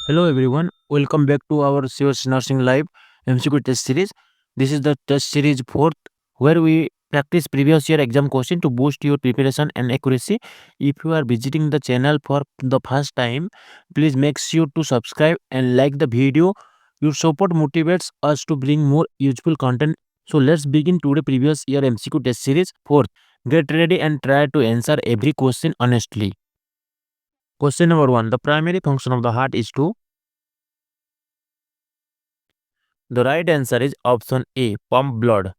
Hello everyone, welcome back to our CS Nursing Live MCQ test series. This is the test series 4th where we practice previous year exam question to boost your preparation and accuracy. If you are visiting the channel for the first time, please make sure to subscribe and like the video. Your support motivates us to bring more useful content. So let's begin today previous year MCQ test series 4th. Get ready and try to answer every question honestly. Question number 1. The primary function of the heart is to. The right answer is option A, pump blood.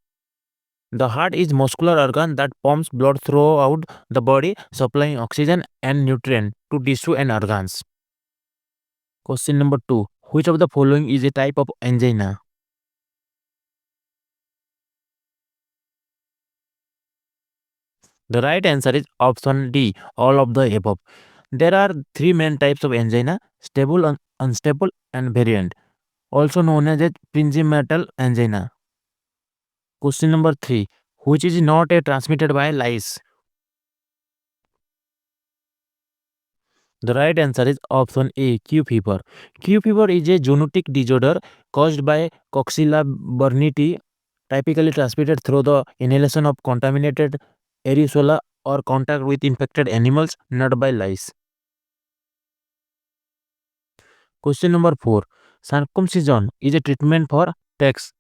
The heart is muscular organ that pumps blood throughout the body, supplying oxygen and nutrient to tissue and organs. Question number 2. Which of the following is a type of angina? The right answer is option D, all of the above. There are three main types of angina: stable, unstable, and variant, also known as a prinzmetal angina. Question number 3. Which is not a transmitted by lice? The right answer is option A, Q fever. Q fever is a zoonotic disorder caused by Coxella burnetii, typically transmitted through the inhalation of contaminated aerosola or contact with infected animals, not by lice. Question number 4. Circumcision is a treatment for tax.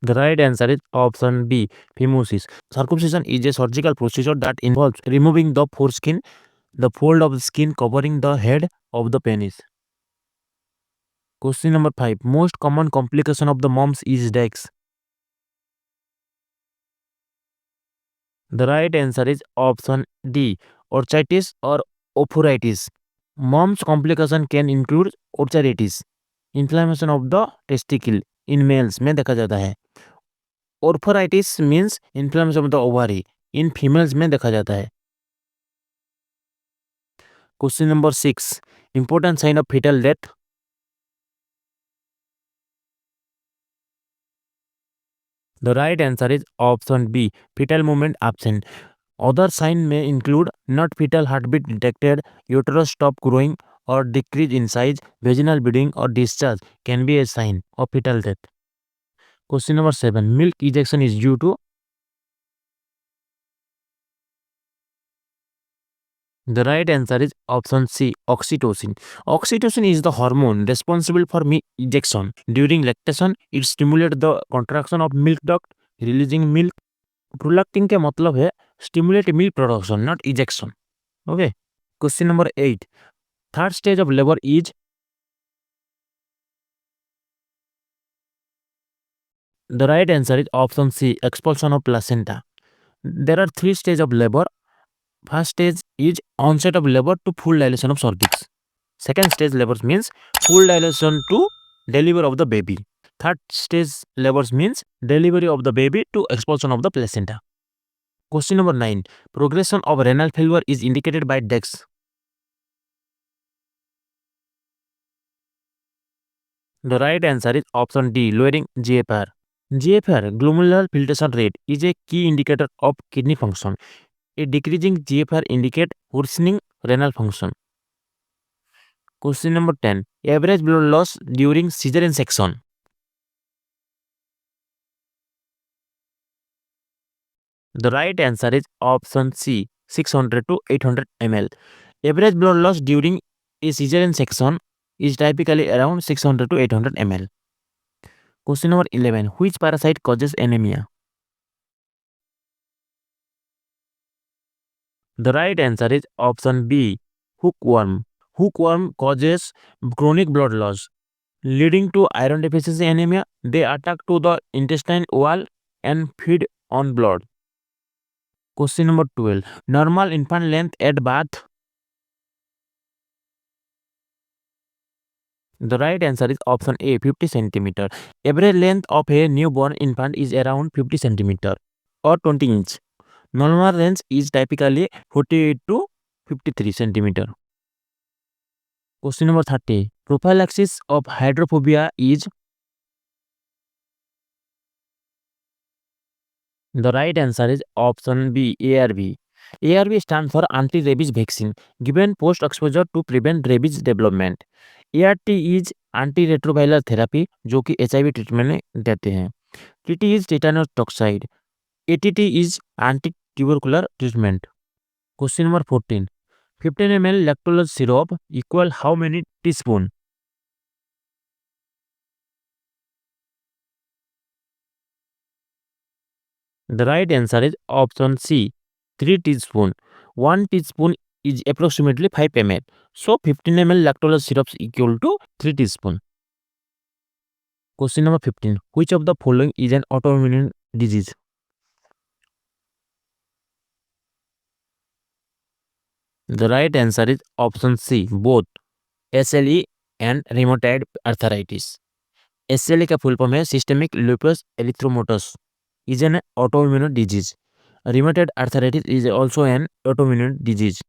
The right answer is option B, phimosis. Circumcision is a surgical procedure that involves removing the foreskin, the fold of the skin covering the head of the penis. Question number 5. Most common complication of the mumps is dex. The right answer is option D, orchitis or ophuritis. Mumps complication can include orchitis, inflammation of the testicle in males में देखा जाता है. Ophuritis means inflammation of the ovary, in females में देखा जाता है. Question number 6. Important sign of fetal death. The right answer is option B, fetal movement absent. Other signs may include not fetal heartbeat detected, uterus stop growing or decrease in size, vaginal bleeding or discharge can be a sign of fetal death. Question number 7. Milk ejection is due to. The right answer is option C, oxytocin. Oxytocin is the hormone responsible for milk ejection. During lactation, it stimulates the contraction of milk duct, releasing milk. Prolactin के मतलब है stimulate milk production, not ejection. Okay. Question number 8. Third stage of labor is. The right answer is option C, expulsion of placenta. There are three stages of labor. First stage is onset of labor to full dilation of cervix. Second stage labor means full dilation to delivery of the baby. Third stage labor means delivery of the baby to expulsion of the placenta. Question number 9. Progression of renal failure is indicated by DEX. The right answer is option D, lowering GFR. GFR, glomerular filtration rate, is a key indicator of kidney function. A decreasing GFR indicates worsening renal function. Question number 10. Average blood loss during cesarean section. The right answer is option C, 600 to 800 ml. Average blood loss during a cesarean section is typically around 600 to 800 ml. Question number 11. Which parasite causes anemia? The right answer is option B, hookworm. Hookworm causes chronic blood loss, leading to iron deficiency anemia. They attack to the intestine wall and feed on blood. Question number 12. Normal infant length at birth. The right answer is option A, 50 cm. Average length of a newborn infant is around 50 cm or 20 inch. Normal range is typically 48 to 53 cm. Question number 30. Prophylaxis of hydrophobia is. The right answer is option B, ARV. ARV stands for anti-rabies vaccine, given post-exposure to prevent rabies development. ART is antiretroviral therapy, जो कि HIV treatment में देते हैं. TT is tetanus toxoid. ATT is anti-tubercular treatment. Question number 14. 15 ml lactose syrup equal how many teaspoon? The right answer is option C, 3 teaspoon. 1 teaspoon is approximately 5 ml. So 15 ml lactose syrup is equal to 3 teaspoon. Question number 15. Which of the following is an autoimmune disease? The right answer is option C, both SLE and rheumatoid arthritis. SLE का full form है systemic lupus erythematosus, is an autoimmune disease. Rheumatoid arthritis is also an autoimmune disease.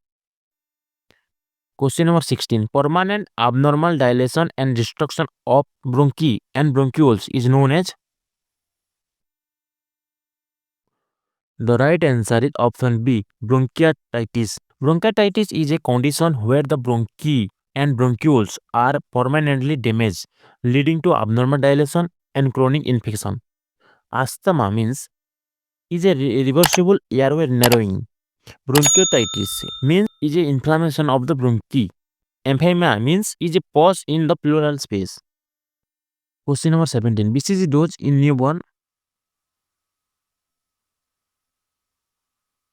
Question number 16. Permanent abnormal dilation and destruction of bronchi and bronchioles is known as. The right answer is option B, bronchitis. Bronchitis is a condition where the bronchi and bronchioles are permanently damaged, leading to abnormal dilation and chronic infection. Asthma means is a reversible airway narrowing. Bronchitis means is a inflammation of the bronchi. Emphysema means is a pause in the pleural space. Question number 17. BCG dose in newborn.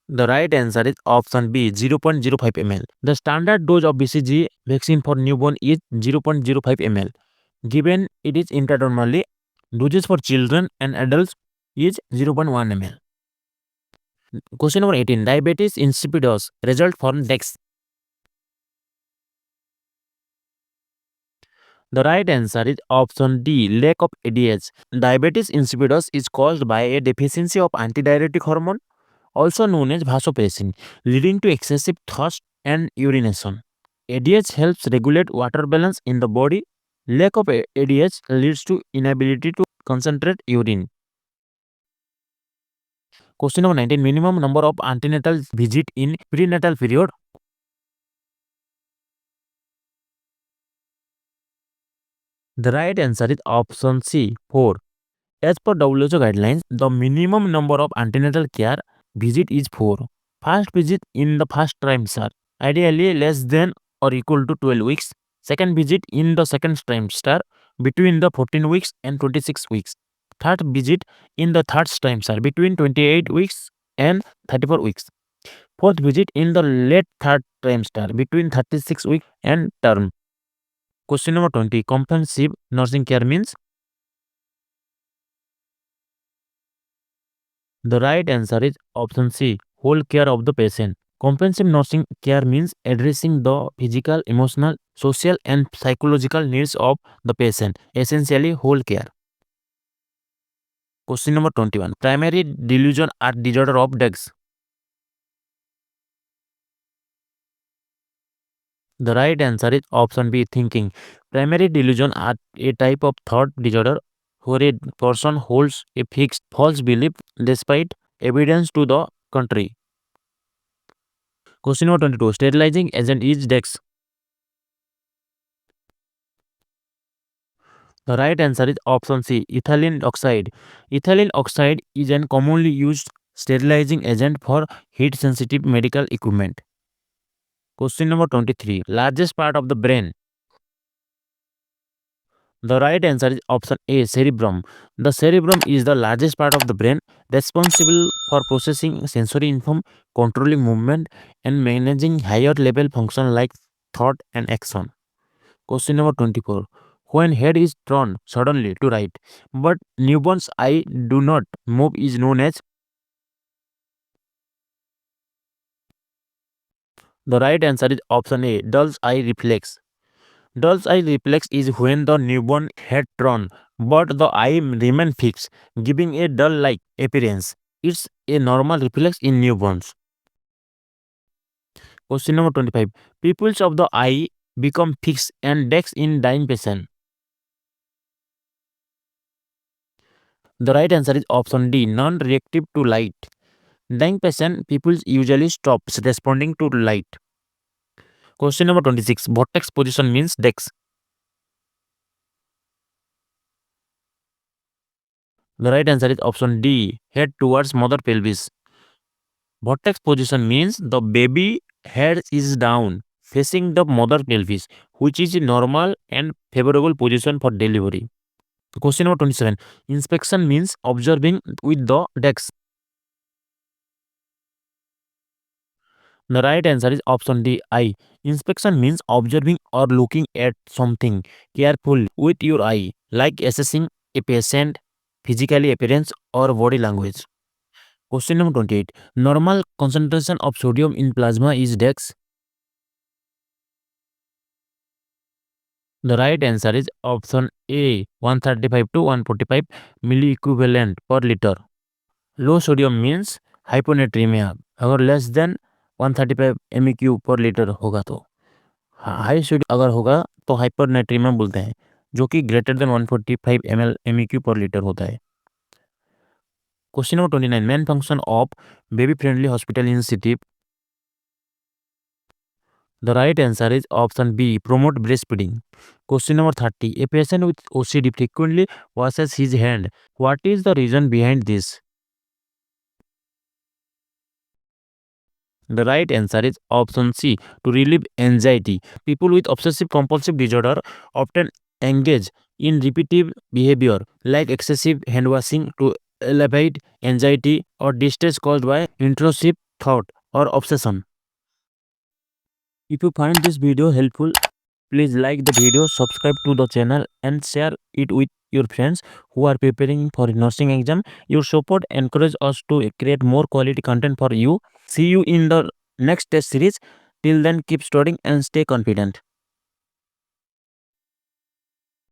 The right answer is option B, 0.05 ml. The standard dose of BCG vaccine for newborn is 0.05 ml. Given it is intradermally, doses for children and adults is 0.1 ml. Question number 18. Diabetes insipidus result from DEX. The right answer is option D, lack of ADH. Diabetes insipidus is caused by a deficiency of antidiuretic hormone, also known as vasopressin, leading to excessive thirst and urination. ADH helps regulate water balance in the body. Lack of ADH leads to inability to concentrate urine. Question number 19. Minimum number of antenatal visit in prenatal period. The right answer is option C, 4. As per WHO guidelines, the minimum number of antenatal care visit is 4. First visit in the first trimester, ideally less than or equal to 12 weeks. Second visit in the second trimester, between the 14 weeks and 26 weeks. Third visit in the third trimester, between 28 weeks and 34 weeks. Fourth visit in the late third trimester, between 36 weeks and term. Question number 20. Comprehensive nursing care means. The right answer is option C, whole care of the patient. Comprehensive nursing care means addressing the physical, emotional, social, and psychological needs of the patient, essentially whole care. Question number 21. Primary delusion or disorder of DEX. The right answer is option B, thinking. Primary delusion are a type of thought disorder where a person holds a fixed false belief despite evidence to the contrary. Question number 22. Sterilizing agent is DEX. The right answer is option C, ethylene oxide. Ethylene oxide is an commonly used sterilizing agent for heat sensitive medical equipment. Question number 23. Largest part of the brain. The right answer is option A, cerebrum. The cerebrum is the largest part of the brain, responsible for processing sensory info, controlling movement, and managing higher level function like thought and action. Question number 24. When head is turned suddenly to right, but newborn's eye do not move is known as. The right answer is option A, doll's eye reflex. Doll's eye reflex is when the newborn head turn, but the eye remain fixed, giving a doll-like appearance. It's a normal reflex in newborns. Question number 25. Pupils of the eye become fixed and dex in dying patient. The right answer is option D, non-reactive to light. Dying patient, people usually stop responding to light. Question number 26. Vortex position means dex. The right answer is option D. Head towards mother pelvis. Vortex position means the baby head is down, facing the mother pelvis, which is a normal and favorable position for delivery. Question number 27. Inspection means observing with the dex. The right answer is option D. I. Inspection means observing or looking at something carefully with your eye, like assessing a patient physical appearance or body language. Question number 28. Normal concentration of sodium in plasma is dex. The right answer is option A. 135 to 145 milliequivalent per liter. Low sodium means hyponatremia. अगर less than 135 MEQ पर litre होगा तो high sodium अगर होगा तो हाइपरनेट्रीमिया बोलते हैं, जो कि ग्रेटर देन 145 ml MEQ पर लीटर होता है. Question number 29. Main function of baby friendly hospital in city. The right answer is option B. Promote breastfeeding. Question number 30. A patient with OCD frequently washes his hand. What is the reason behind this? The right answer is option C. To relieve anxiety. People with obsessive compulsive disorder often engage in repetitive behavior like excessive hand washing to alleviate anxiety or distress caused by intrusive thought or obsession. If you find this video helpful, please like the video, subscribe to the channel and share it with your friends who are preparing for nursing exam. Your support encourages us to create more quality content for you. See you in the next test series. Till then, keep studying and stay confident.